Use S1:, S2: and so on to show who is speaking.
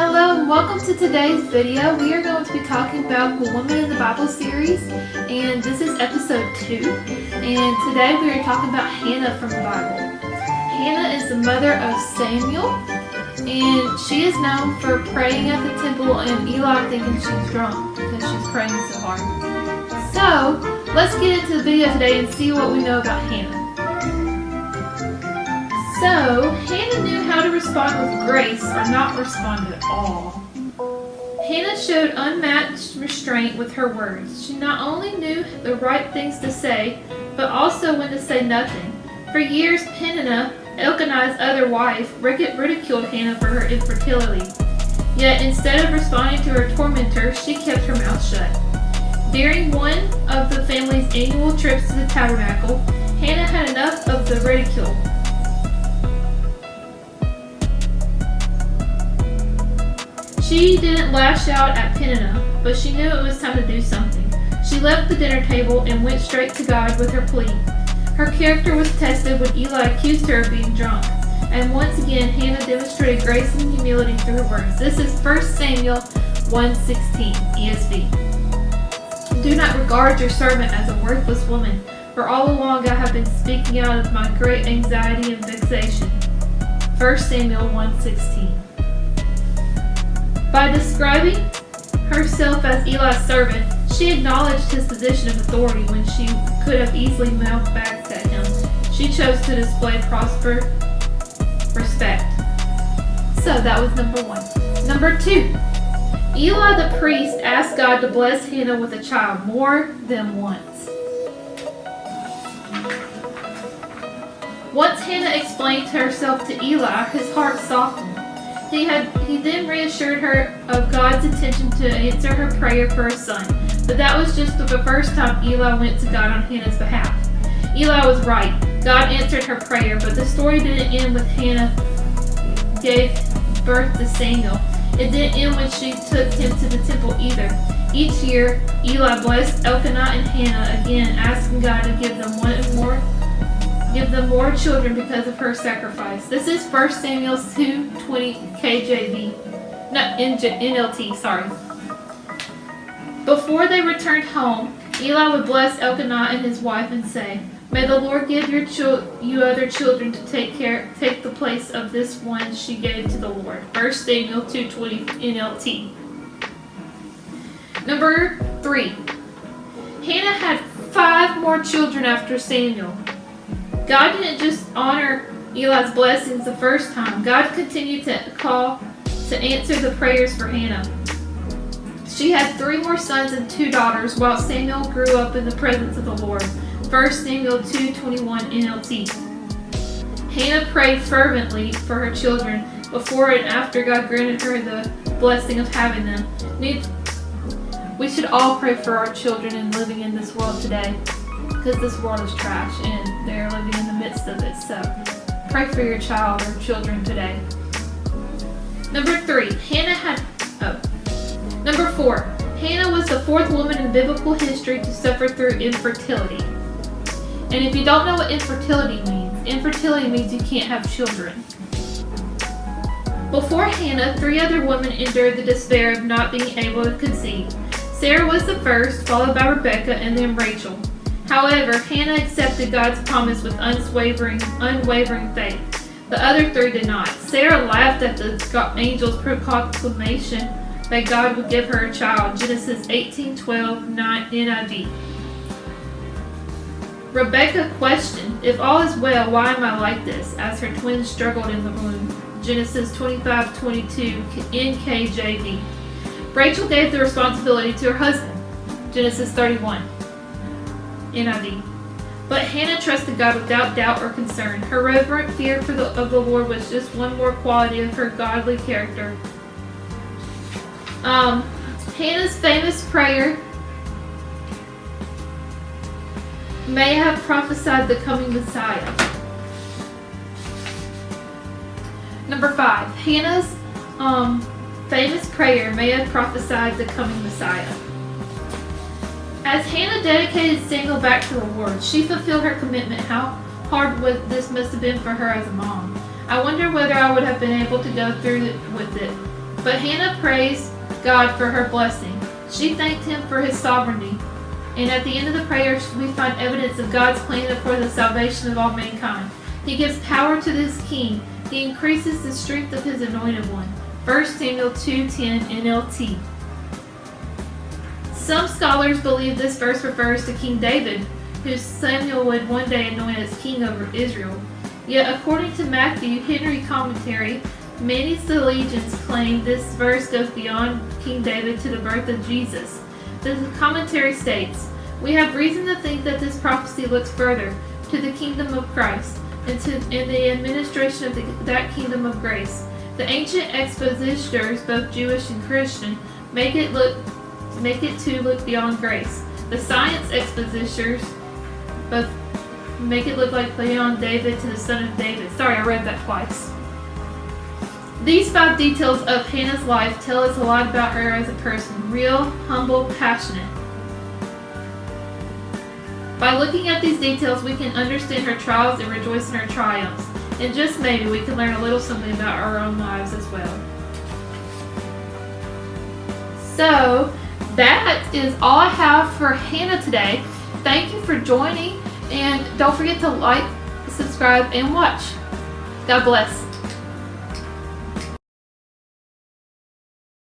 S1: Hello and welcome to today's video. We are going to be talking about the Women in the Bible series, and this is episode 2. And today we are talking about Hannah from the Bible. Hannah is the mother of Samuel, and she is known for praying at the temple and Eli thinking she's drunk because she's praying so hard. So let's get into the video today and see what we know about Hannah. So, Hannah knew how to respond with grace or not respond at all. Hannah showed unmatched restraint with her words. She not only knew the right things to say, but also when to say nothing. For years, Peninnah, Elkanah's other wife, ridiculed Hannah for her infertility. Yet, instead of responding to her tormentor, she kept her mouth shut. During one of the family's annual trips to the tabernacle, Hannah had enough of the ridicule. She didn't lash out at Peninnah, but she knew it was time to do something. She left the dinner table and went straight to God with her plea. Her character was tested when Eli accused her of being drunk. And once again, Hannah demonstrated grace and humility through her words. This is 1 Samuel 1:16, ESV. Do not regard your servant as a worthless woman, for all along I have been speaking out of my great anxiety and vexation. 1 Samuel 1:16. By describing herself as Eli's servant, she acknowledged his position of authority when she could have easily mouthed back at him. She chose to display prosper respect. So that was number 1. Number 2. Eli the priest asked God to bless Hannah with a child more than once. Once Hannah explained herself to Eli, his heart softened. He then reassured her of God's intention to answer her prayer for a son. But that was just the first time Eli went to God on Hannah's behalf. Eli was right. God answered her prayer, but the story didn't end with Hannah gave birth to Samuel. It didn't end when she took him to the temple either. Each year, Eli blessed Elkanah and Hannah again, asking God to give them more children because of her sacrifice. This is 1 Samuel 2:20 KJV. Not NLT, sorry. Before they returned home, Eli would bless Elkanah and his wife and say, "May the Lord give you other children to take the place of this one she gave to the Lord." 1 Samuel 2:20 NLT. Number 3. Hannah had 5 more children after Samuel. God didn't just honor Eli's blessings the first time. God continued to answer the prayers for Hannah. She had 3 more sons and 2 daughters while Samuel grew up in the presence of the Lord. 1 Samuel 2:21 NLT. Hannah prayed fervently for her children before and after God granted her the blessing of having them. We should all pray for our children and living in this world today, because this world is trash and they're living in the midst of it. So pray for your child or children today. Number 4. Hannah was the 4th woman in biblical history to suffer through infertility. And if you don't know what infertility means you can't have children. Before Hannah, 3 other women endured the despair of not being able to conceive. Sarah was the first, followed by Rebecca and then Rachel. However, Hannah accepted God's promise with unwavering faith. The other 3 did not. Sarah laughed at the angel's proclamation that God would give her a child. Genesis 18:12 NIV. Rebecca questioned, "If all is well, why am I like this?" as her twins struggled in the womb. Genesis 25:22 NKJV. Rachel gave the responsibility to her husband. Genesis 31. NIV. But Hannah trusted God without doubt or concern. Her reverent fear of the Lord was just one more quality of her godly character. Hannah's famous prayer may have prophesied the coming Messiah. Number 5. Hannah's famous prayer may have prophesied the coming Messiah. As Hannah dedicated Samuel back to the Lord, she fulfilled her commitment. How hard this must have been for her as a mom. I wonder whether I would have been able to go through with it. But Hannah praised God for her blessing. She thanked him for his sovereignty. And at the end of the prayer, we find evidence of God's plan for the salvation of all mankind. He gives power to this king. He increases the strength of his anointed one. 1 Samuel 2:10 NLT. Some scholars believe this verse refers to King David, who Samuel would one day anoint as king over Israel. Yet according to Matthew Henry commentary, many theologians claim this verse goes beyond King David to the birth of Jesus. The commentary states, "We have reason to think that this prophecy looks further to the kingdom of Christ and the administration of that kingdom of grace. The ancient expositors, both Jewish and Christian, make it to look beyond grace. The science expositors both make it look like beyond David to the son of David." Sorry, I read that twice. These 5 details of Hannah's life tell us a lot about her as a person. Real, humble, passionate. By looking at these details, we can understand her trials and rejoice in her triumphs. And just maybe we can learn a little something about our own lives as well. So, that is all I have for Hannah today. Thank you for joining, and don't forget to like, subscribe, and watch. God bless.